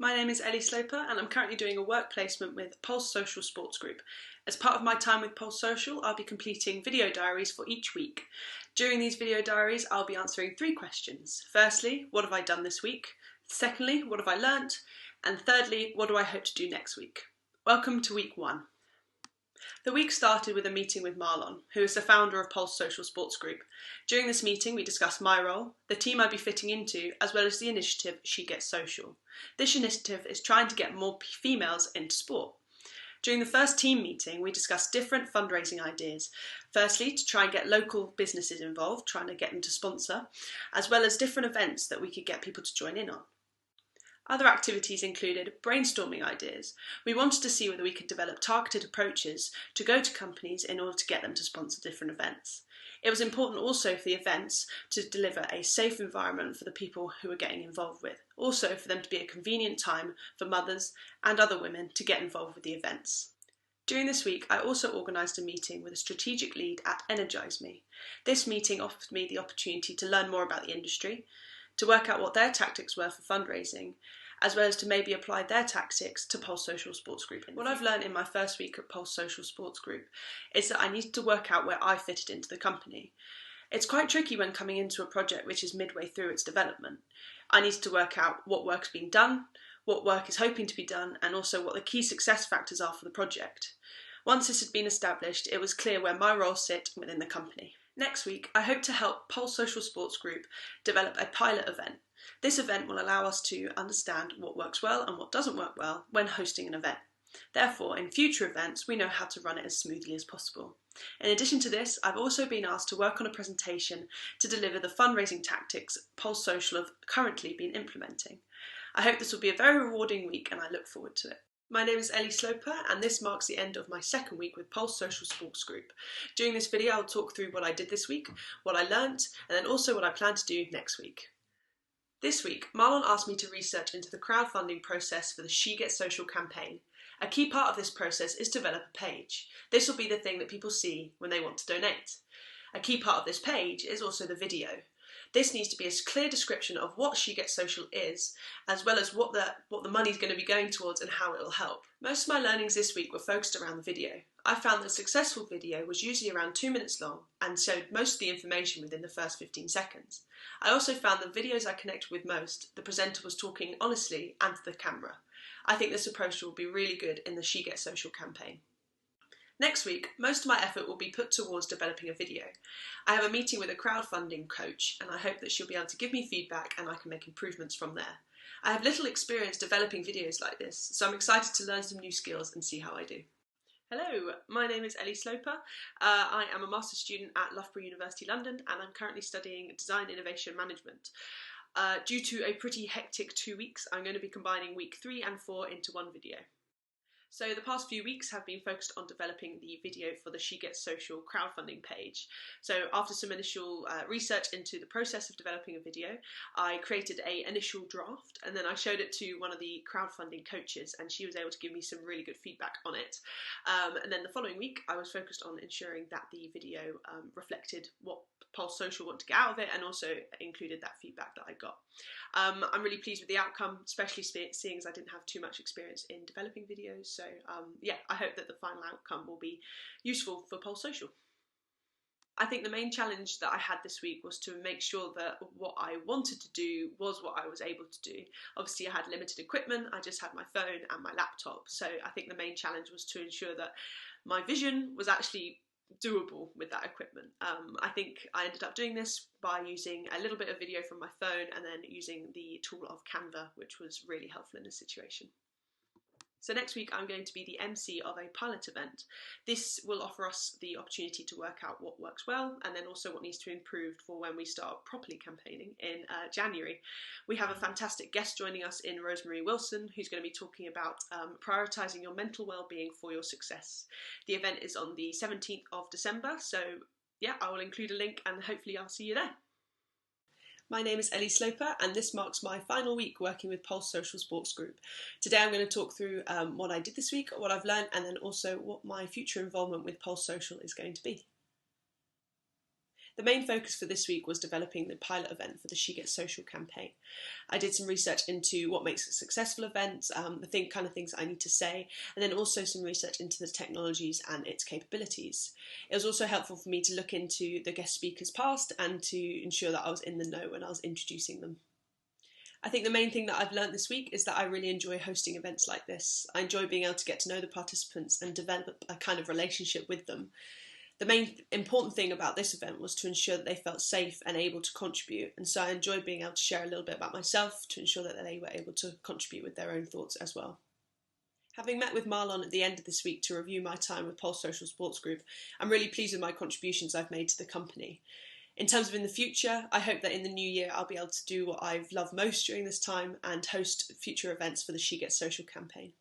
My name is Ellie and I'm currently doing a work placement with Pulse Social Sports Group. As part of my time with Pulse Social, I'll be completing video diaries for each week. During these video diaries, I'll be answering 3 questions. Firstly, what have I done this week? Secondly, what have I learnt? And thirdly, what do I hope to do next week? Welcome to week 1. The week started with a meeting with Marlon, who is the founder of Pulse Social Sports Group. During this meeting, we discussed my role, the team I'd be fitting into, as well as the initiative She Gets Social. This initiative is trying to get more females into sport. During the first team meeting, we discussed different fundraising ideas. Firstly, to try and get local businesses involved, trying to get them to sponsor, as well as different events that we could get people to join in on. Other activities included brainstorming ideas. We wanted to see whether we could develop targeted approaches to go to companies in order to get them to sponsor different events. It was important also for the events to deliver a safe environment for the people who were getting involved with. Also for them to be a convenient time for mothers and other women to get involved with the events. During this week, I also organised a meeting with a strategic lead at Energise Me. This meeting offered me the opportunity to learn more about the industry, to work out what their tactics were for fundraising, as well as to maybe apply their tactics to Pulse Social Sports Group. What I've learned in my first week at Pulse Social Sports Group is that I needed to work out where I fitted into the company. It's quite tricky when coming into a project which is midway through its development. I needed to work out what work's being done, what work is hoping to be done, and also what the key success factors are for the project. Once this had been established, it was clear where my role sit within the company. Next week, I hope to help Pulse Social Sports Group develop a pilot event. This event will allow us to understand what works well and what doesn't work well when hosting an event. Therefore, in future events, we know how to run it as smoothly as possible. In addition to this, I've also been asked to work on a presentation to deliver the fundraising tactics Pulse Social have currently been implementing. I hope this will be a very rewarding week and I look forward to it. My name is Ellie and this marks the end of my second week with Pulse Social Sports Group. During this video I'll talk through what I did this week, what I learnt, and then also what I plan to do next week. This week, Marlon asked me to research into the crowdfunding process for the She Gets Social campaign. A key part of this process is to develop a page. This will be the thing that people see when they want to donate. A key part of this page is also the video. This needs to be a clear description of what She Gets Social is, as well as what the money is going to be going towards and how it will help. Most of my learnings this week were focused around the video. I found that a successful video was usually around 2 minutes long and showed most of the information within the first 15 seconds. I also found the videos I connected with most, the presenter was talking honestly and to the camera. I think this approach will be really good in the She Gets Social campaign. Next week, most of my effort will be put towards developing a video. I have a meeting with a crowdfunding coach and I hope that she'll be able to give me feedback and I can make improvements from there. I have little experience developing videos like this, so I'm excited to learn some new skills and see how I do. Hello, my name is Ellie I am a master's student at Loughborough University London and I'm currently studying Design Innovation Management. Due to a pretty hectic 2 weeks, I'm going to be combining week 3 and 4 into one video. So the past few weeks have been focused on developing the video for the She Gets Social crowdfunding page. So after some initial research into the process of developing a video, I created an initial draft and then I showed it to one of the crowdfunding coaches and she was able to give me some really good feedback on it. And then the following week I was focused on ensuring that the video reflected what Pulse Social want to get out of it and also included that feedback that I got. I'm really pleased with the outcome, especially seeing as I didn't have too much experience in developing videos. So yeah, I hope that the final outcome will be useful for Pulse Social. I think the main challenge that I had this week was to make sure that what I wanted to do was what I was able to do. Obviously I had limited equipment, I just had my phone and my laptop, so I think the main challenge was to ensure that my vision was actually doable with that equipment. I think I ended up doing this by using a little bit of video from my phone and then using the tool of Canva, which was really helpful in this situation. So next week I'm going to be the MC of a pilot event. This will offer us the opportunity to work out what works well and then also what needs to be improved for when we start properly campaigning in January. We have a fantastic guest joining us in Rosemary Wilson, who's going to be talking about prioritising your mental well-being for your success. The event is on the 17th of December, so yeah, I will include a link and hopefully I'll see you there. My name is Ellie and this marks my final week working with Pulse Social Sports Group. Today I'm going to talk through what I did this week, what I've learned, and then also what my future involvement with Pulse Social is going to be. The main focus for this week was developing the pilot event for the She Gets Social campaign. I did some research into what makes a successful event, the kind of things I need to say, and then also some research into the technologies and its capabilities. It was also helpful for me to look into the guest speakers past and to ensure that I was in the know when I was introducing them. I think the main thing that I've learned this week is that I really enjoy hosting events like this. I enjoy being able to get to know the participants and develop a kind of relationship with them. The main important thing about this event was to ensure that they felt safe and able to contribute, and so I enjoyed being able to share a little bit about myself to ensure that they were able to contribute with their own thoughts as well. Having met with Marlon at the end of this week to review my time with Pulse Social Sports Group, I'm really pleased with my contributions I've made to the company. In terms of in the future, I hope that in the new year I'll be able to do what I've loved most during this time and host future events for the She Gets Social campaign.